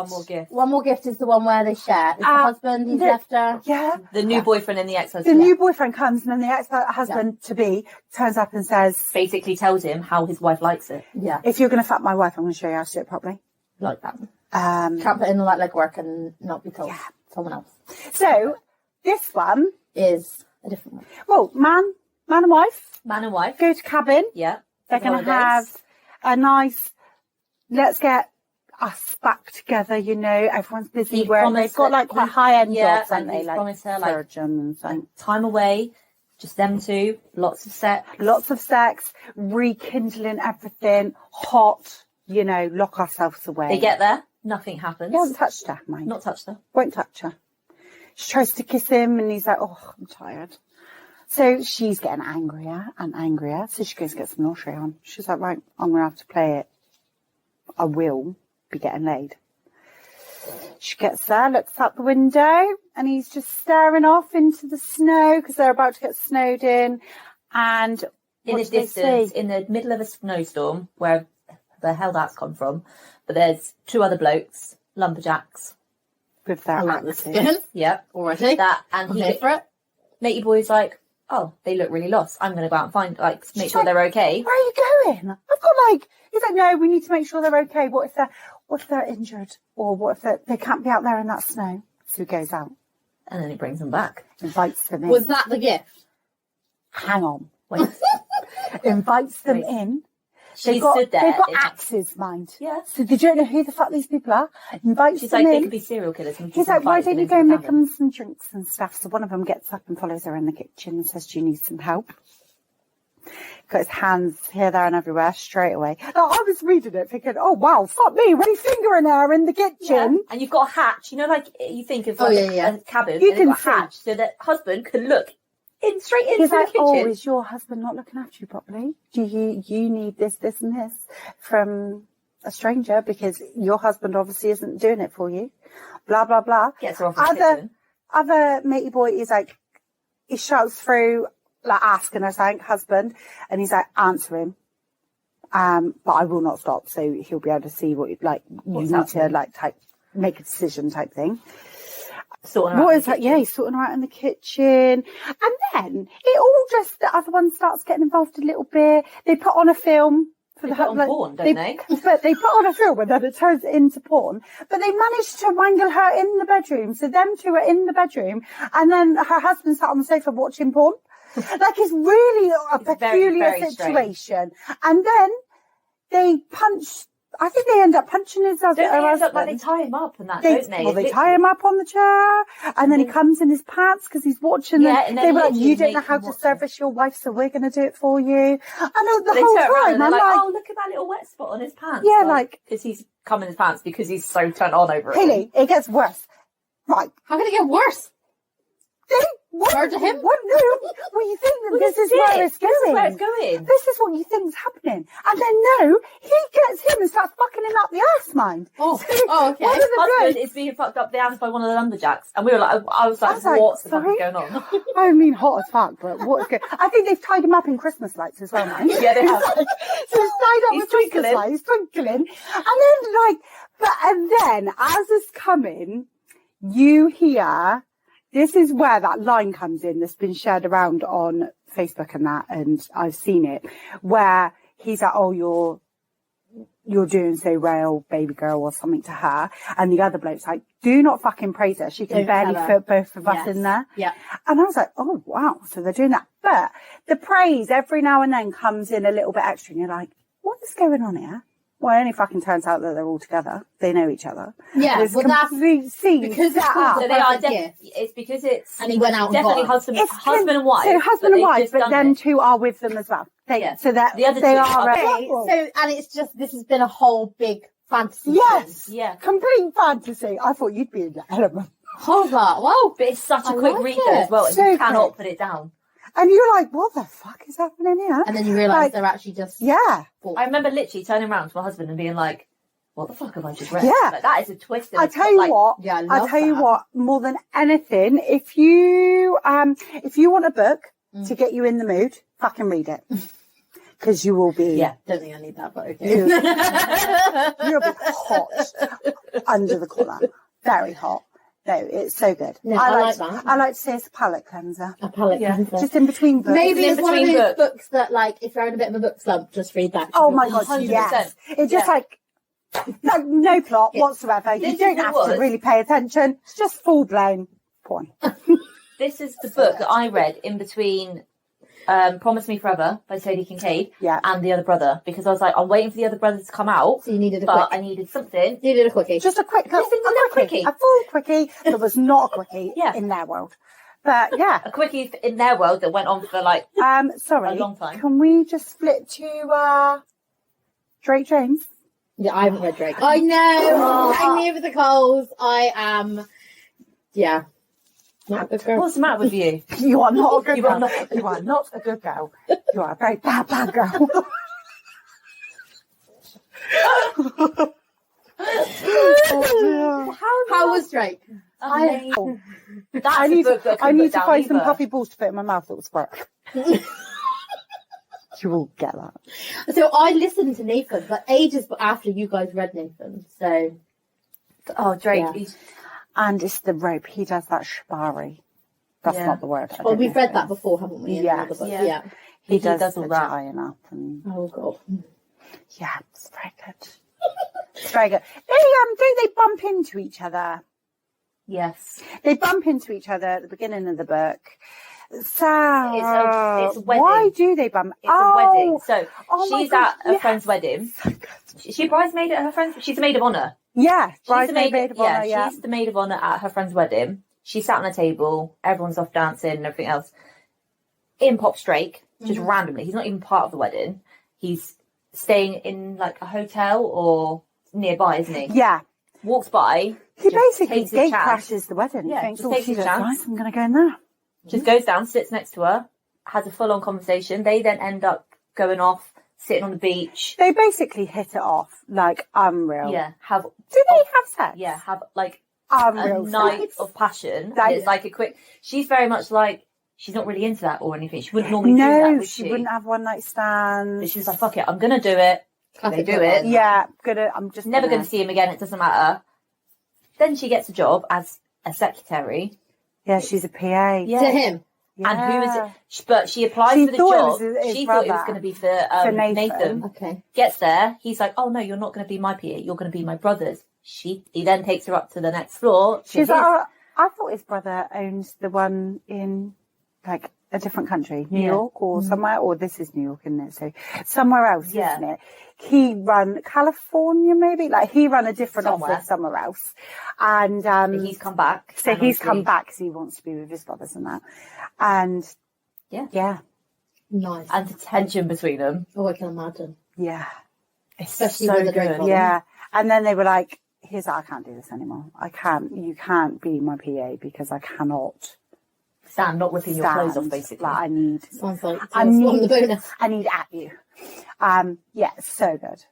One more gift is the one where they share. It's the husband, he's left her. Yeah. The new boyfriend and the ex-husband. The new boyfriend comes and then the ex-husband-to-be turns up and says... Basically tells him how his wife likes it. Yeah. If you're going to fuck my wife, I'm going to show you how to do it properly. Like that. Can't put in all that legwork and not be told someone else. So, this one... is a different one. Well, man and wife. Man and wife. Go to cabin. Yeah. They're going to have a nice, let's get us back together, everyone's busy working. They've got like quite high-end jobs, haven't they? Like surgeon and something. Time away, just them two, lots of sex, rekindling everything, hot, lock ourselves away. They get there, nothing happens. He hasn't touched her, mind. Not touched her. Won't touch her. She tries to kiss him and he's like, oh, I'm tired. So she's getting angrier and angrier. So she goes to get some lingerie on. She's like, right, I'm going to have to play it. I will be getting laid. She gets there, looks out the window, and he's just staring off into the snow because they're about to get snowed in. And in the distance, in the middle of a snowstorm, where the hell that's come from, but there's 2 other blokes, lumberjacks. With their axes. Yep. Already. That, and I'm here for it. Matey boy's like, oh, they look really lost. I'm going to go out and find, make sure they're okay. Where are you going? I've got he's like, no, we need to make sure they're okay. What if they're injured? Or what if they can't be out there in that snow? So he goes out. And then he brings them back. Invites them in. Was that the gift? Hang on. Wait. Invites them in. They've got axes, mind. Yeah. So they don't know who the fuck these people are. Invites She's them like, in. they could be serial killers. He's like, why don't you go make them some drinks and stuff? So one of them gets up and follows her in the kitchen and says, do you need some help? Got his hands here, there and everywhere straight away. Now, I was reading it thinking, oh wow, fuck me, when he's fingering her in the kitchen. Yeah. And you've got a hatch, you think of a cabin, you can got a hatch so that husband can look straight into the kitchen. Oh, is your husband not looking after you properly? Do you need this and this from a stranger because your husband obviously isn't doing it for you? Blah, blah, blah. Gets her off the kitchen. Other matey boy is like, he shouts through, asking her something, husband, and he's like, answer him. But I will not stop, so he'll be able to see what you need to make a decision type thing. He's sorting her out in the kitchen. And then it all just, the other one starts getting involved a little bit. They put on a film. They put on porn, don't they? But they put on a film and then it turns into porn. But they managed to wangle her in the bedroom. So them two are in the bedroom. And then her husband sat on the sofa watching porn. Like, it's really a peculiar very situation. And then they I think they end up punching his Don't they husband. end up, like, they tie him up and that, don't they? Well, they tie him up on the chair, and then he comes in his pants because he's watching them. Yeah, and then They were like, literally you don't know make how him to watch service your wife, so we're going to do it for you. And the They whole turn around time, and they're I'm like, like, oh, look at that little wet spot on his pants. Yeah, like- because he's come in his pants because he's so turned on over it. Haley, it gets worse. Right. How can it get worse? Murder him? What? No. Well, you think that this is where it's going. This is where it's going. This is what you think's happening. And then, no, he gets him and starts fucking him up the ass, mind. Oh, okay. One of the Husband blokes- is being fucked up the ass by one of the lumberjacks, and we were like, I was like, what's the fuck sorry? is going on? I mean, hot as fuck, but what is good? I think they've tied him up in Christmas lights as well, man. Yeah, they have. So he's tied up He's with Christmas twinkling. lights, twinkling. And then, as it's coming, you hear, this is where that line comes in that's been shared around on Facebook and that, and I've seen it, where he's like, oh, you're doing so well, baby girl, or something to her. And the other bloke's like, do not fucking praise her. She can Don't barely tell her. fit both of us Yes. in there. Yeah. And I was like, oh, wow. So they're doing that. But the praise every now and then comes in a little bit extra. And you're like, what is going on here? Well, it only fucking turns out that they're all together. They know each other. Yeah, There's well, that's complete scene because it's set called up. the So they are perfect gift. it's because it's And he went out and definitely got her. husband and wife. So husband and they've wife, just but done then it. two are with them as well. Yeah. So that The other they two are. are- Okay, so, and it's just, this has been a whole big fantasy. Yes. Yeah. Complete fantasy. I thought you'd be in the element. Hold that. Wow. But it's such a I quick like read it. though as well, and So you cannot quick. put it down. And you're like, what the fuck is happening here? And then you realise Like, they're actually just... Yeah. I remember literally turning around to my husband and being like, what the fuck have I just read? Yeah. Like, that is a twist. In I the tell you like, what. Yeah, I I love tell you that. what. More than anything, if you want a book to get you in the mood, fucking read it, because you will be. Yeah. Don't think I need that, but okay. You'll be hot under the collar. Very hot. No, it's so good. No, I like that. I like to say it's a palate cleanser. A palette cleanser. Just in between books. Maybe in it's one of between those books. books that, like, if you're in a bit of a book slump, just read that. Oh my god, 100%. yes. It's just Yeah. like no plot whatsoever. You This don't is have what to was. really pay attention. It's just full blown porn. This is the book that I read in between Promise Me Forever by Sadie Kincaid Yeah. and The Other Brother, because I was like, I'm waiting for The Other Brother to come out, So you needed a but quick. I needed something. You did a quickie. Just a quick, Just a little quickie. a full quickie that was not a quickie Yeah. in their world. But yeah, A quickie in their world that went on for like, sorry, A long time. Can we just split to Drake James? Yeah, I haven't read Drake. I know. Hang me over the coals. I am. Yeah. Not a good girl. what's the matter with you? You are not a good You girl. are not- You are not a good girl. You are a very bad girl. How was Drake? Amazing. That's I a need book to, that I I couldn't need put to down find some either. puppy balls to put in my mouth that will squirt. You will get that. So I listened to Nathan, but ages after you guys read Nathan. So Oh, Drake. Yeah. he's- And it's the rope. He does that shibari. That's Yeah. not the word. I well, don't we've know read if that it before, haven't we? in Yes. another book? Yeah. Yeah. is. He does all the that. tying up and Oh god. yeah, it's very good. It's very good. Don't they bump into each other? Yes. They bump into each other at the beginning of the book. So It's a wedding. why do they bump? It's a wedding. So Oh my she's God, at a yes. friend's wedding. Is she bridesmaid at her friend's? She's the maid of honour. Yeah, She's the maid of honor. Yeah, she's the maid of honour at her friend's wedding. She sat on a table. Everyone's off dancing and everything else. In pops Drake, just randomly. He's not even part of the wedding. He's staying in like a hotel or nearby, isn't he? yeah. Walks by. He just basically takes his gate chance. crashes the wedding. Yeah, He thinks, just oh, takes she his looks chance. nice. I'm going to go in there. Just goes down, sits next to her, has a full-on conversation. They then end up going off, sitting on the beach. They basically hit it off like unreal. Yeah, have Do they have sex? yeah, have like Unreal a night sex. of passion. That- And it's like a quick. She's very much like she's not really into that or anything. She wouldn't normally do that, No, would she she? wouldn't have one night But stands. she was like, "Fuck it, I'm gonna do it." Classic They do book it. one. Yeah, I'm just Never going to see him again. It doesn't matter. Then she gets a job as a secretary. Yeah, she's a PA. Yeah. To him. Yeah. And who is it? But she applies She for the thought it job. was his She thought it was brother. going to be for Nathan. Nathan. Okay. Gets there. He's like, "Oh no, you're not going to be my PA. You're going to be my brother's." He then takes her up to the next floor. to She's his- like, oh, I thought his brother owns the one in like a different country, New Yeah. York or somewhere, or this is New York, isn't it? So somewhere else, Yeah. isn't it? He run California, maybe, like he run a different Somewhere. office somewhere else, and But he's come back. so and he's come obviously- back because he wants to be with his brothers and that, and Yeah. Nice. And the tension between them. Oh, I can imagine. yeah, Especially so with the drink good. problem. yeah. And then they were like, "Here's I can't do this anymore. You can't be my PA because I cannot Stand, not ripping your clothes off, stand. basically. Like, I need Sounds like I on the need- bonus. I need at you." Yeah, so good.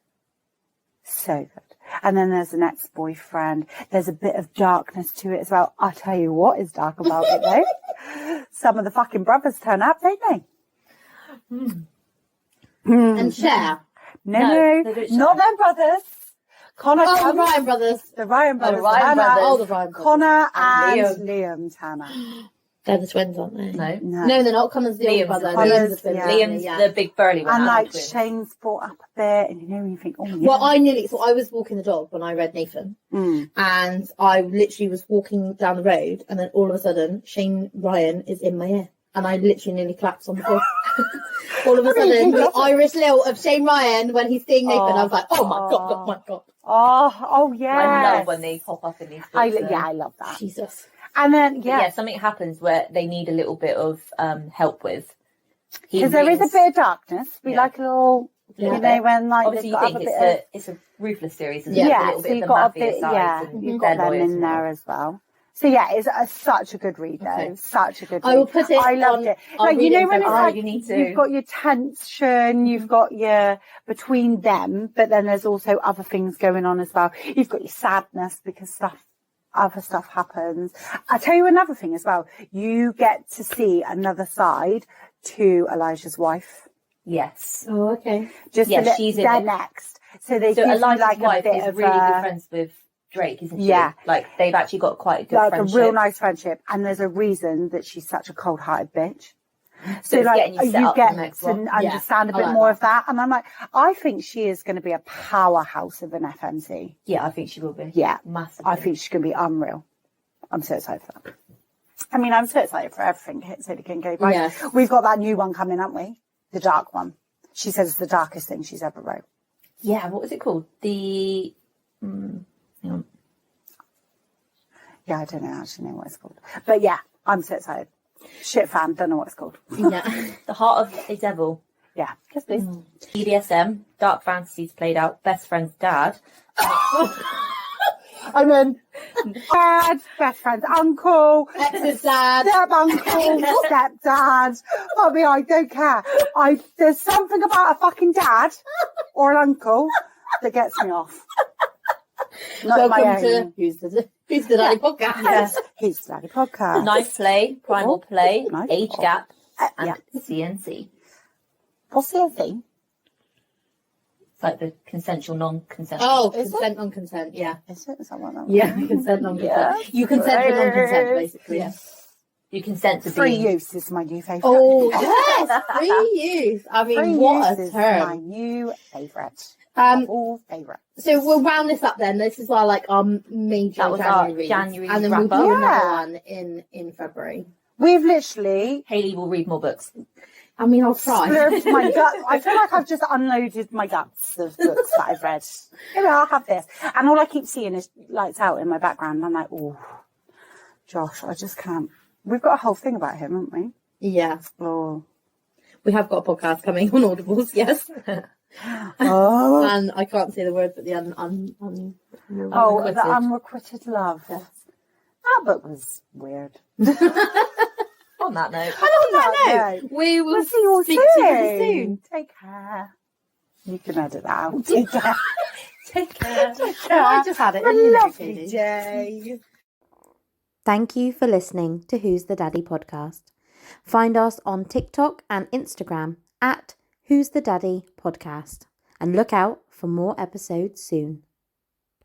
So good. And then there's an ex-boyfriend. There's a bit of darkness to it as well. I'll tell you what is dark about it though. Some of the fucking brothers turn up, don't they? And share. No, No, they don't not share. their brothers. Connor Oh, the comes, Ryan brothers. the Ryan brothers. Ryan Hannah, brothers. Oh, the Ryan brothers. Connor And and Liam Tanner. They're the twins, aren't they? No. No, they're not. Connor's the older Liam's brother. the twins. Liam's the twin. Yeah. Liam's yeah. the big burly one. And out like of the twins. Shane's brought up a bit, and you know when you think, oh yeah. Well, I was walking the dog when I read Nathan, and I literally was walking down the road, and then all of a sudden, Shane Ryan is in my ear, and I literally nearly collapsed on the floor. All of a sudden, the Irish lilt of Shane Ryan when he's seeing Nathan, I was like, oh my god, oh my god, Oh yeah. I love when they pop up in these books. I love that. Jesus. And then But yeah, yeah, something happens where they need a little bit of help with. He because there is a reads- bit of darkness. We Yeah. like a little, Yeah. you know, when like Obviously, they've you got think a bit of it's a ruthless series, isn't Yeah. it? A yeah, little so bit you've of the got a mafia bit, side yeah, and you've their got them lawyers in and there all. as well. So yeah, it's such a good read though. Okay. Such a good read. I will put it I loved on- it. I'll Like you read it know in when it's February. like You need to. you've got your tension, you've got your between them, but then there's also other things going on as well. You've got your sadness because other stuff happens. I tell you another thing as well. You get to see another side to Elijah's wife. Yes. Oh, okay. Just Yeah, a bit- she's in they're it. next. So they So give you Elijah's like a wife bit is of really good a, friends with Drake, isn't she? Yeah. Like they've actually got quite a good like friendship. a real nice friendship. And there's a reason that she's such a cold-hearted bitch. So it's like getting you set you up for get the next to one. understand a I bit like more that. of that. And I'm like, I think she is going to be a powerhouse of an FMC. Yeah, I think she will be. Yeah. Massively. I think she's going to be unreal. I'm so excited for that. I mean, I'm so excited for everything Sadie can go by. Yeah. We've got that new one coming, haven't we? The dark one. She says it's the darkest thing she's ever wrote. Yeah, what was it called? Hang on. Yeah, I don't actually know what it's called. But yeah, I'm so excited. Shit fan, don't know what it's called. Yeah. The Heart of a Devil. Yeah, yes please. BDSM, dark fantasies played out, best friend's dad. I'm in. Dad, best friend's uncle, Ex's dad. step uncle, stepdad. I mean, I don't care. There's something about a fucking dad or an uncle that gets me off. Not my Welcome own. to Who's the Daddy podcast. Yes, he's the Daddy Podcast. Knife play, primal play, Knife. age gap, and yeah. CNC. What's the other thing? It's like the consensual, non-consensual. Oh, Is it? consent, non-consent. Yeah. Is it? Is that what that Yeah, consent, non-consent. Yeah. You consent to non-consent, basically. Yeah. You consent to Free being... use is my new favourite. Oh, yes. Free use. I mean, Free what use a is my term. new favourite. Um, All favourite. So we'll round this up then. This is our major That was our January reads. January and then we'll wrap-up. do another Yeah. one in February. We've literally Hayley will read more books. I mean, I'll try. splurged my gut. I feel like I've just unloaded my guts of books that I've read. Maybe I'll have this. And all I keep seeing is lights out in my background. I'm like, oh, Josh, I just can't. We've got a whole thing about him, haven't we? Yeah, Oh. we have got a podcast coming on Audibles, yes. Oh. And I can't say the word, but the Oh, Unrequited. the Unrequited Love. That book was weird. On that note, No. we will We'll see you all speak to you soon. soon. Take care. You can edit that out. Take care. take care. I just had it. Have a you know, lovely Katie. day. Thank you for listening to Who's the Daddy podcast. Find us on TikTok and Instagram at Who's the Daddy podcast and look out for more episodes soon.